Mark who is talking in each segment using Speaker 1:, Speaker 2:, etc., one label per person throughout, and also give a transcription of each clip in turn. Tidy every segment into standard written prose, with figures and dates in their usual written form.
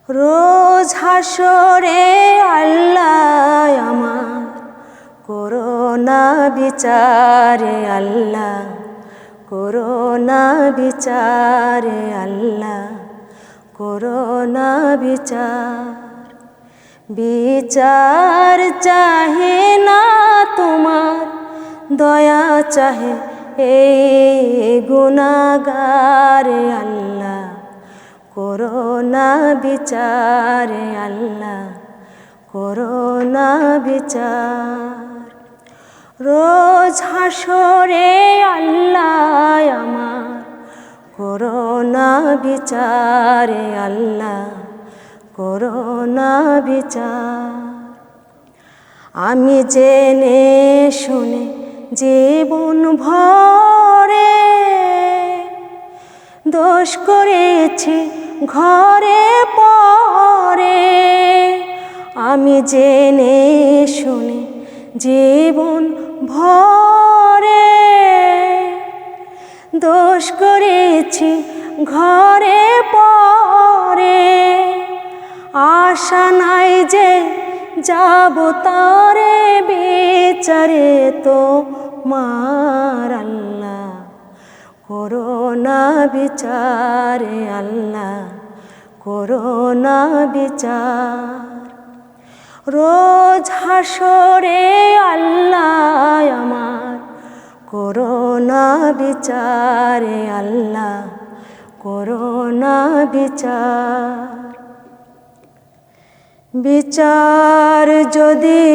Speaker 1: রোজ হাসরে আল্লাহ আমার করোনা বিচারে আল্লাহ, করোনা বিচারে আল্লাহ, করোনা বিচার। বিচার চাহে না তোমার, দয়া চাহে এই গুনাহগারে আল্লাহ, করোনা বিচারে আল্লাহ, করোনা বিচার। রোজ হাসরে আল্লাহ আমার করোনা বিচারে আল্লাহ, করোনা বিচার। আমি জেনে শুনে জীবন ভরে দোষ করেছি ঘরে পরে, আমি জেনে শুনে জীবন ভরে দোষ করেছি ঘরে পরে। আশা নাই যে যাব তারে বিচারে তোমার আল্লাহ, করোনা বিচারে আল্লাহ, করোনা বিচার। রোজ হাসরে আল্লাহ আমার করোনা বিচারে আল্লাহ, করোনা বিচার। বিচার যদি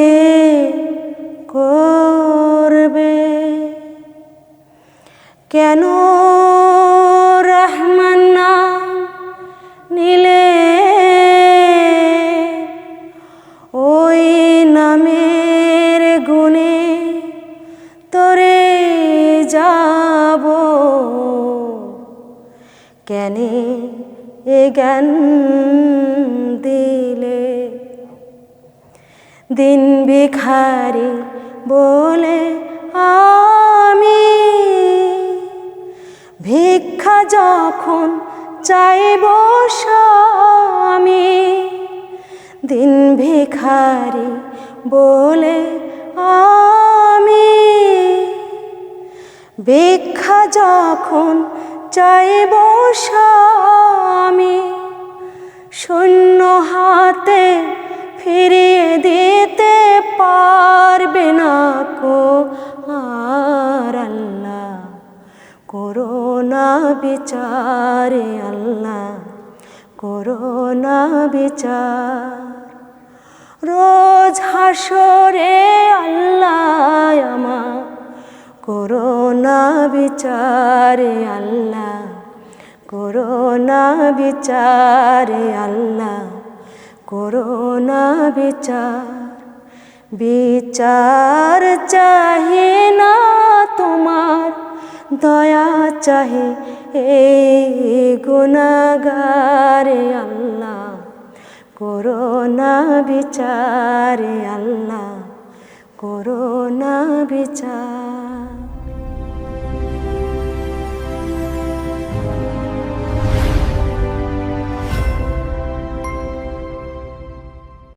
Speaker 1: করবে কেন রহমান নাম নিলে, ওই নামের গুণে তোরে যাব কেনে এ জ্ঞান দিলে। দিন ভিখারি বলে আমি ভিক্ষা যখন চাইব স্বামী, দিন ভিখারি বলে আমি ভিক্ষা যখন চাইব স্বামী, শূন্য হাতে ফিরিয়ে দিতে পারবে না কো আর আল্লাহ, করোনা বিচারে আল্লাহ, করোনা বিচার। রোজ হাসরে আল্লাহ আমার করোনা বিচারে আল্লাহ, করোনা বিচারে আল্লাহ, করোনা বিচার। বিচার চাহে না তোমার, দয়া চাহে এই গুনাহগারে আল্লাহ, করোনা বিচারে আল্লাহ, করোনা বিচার।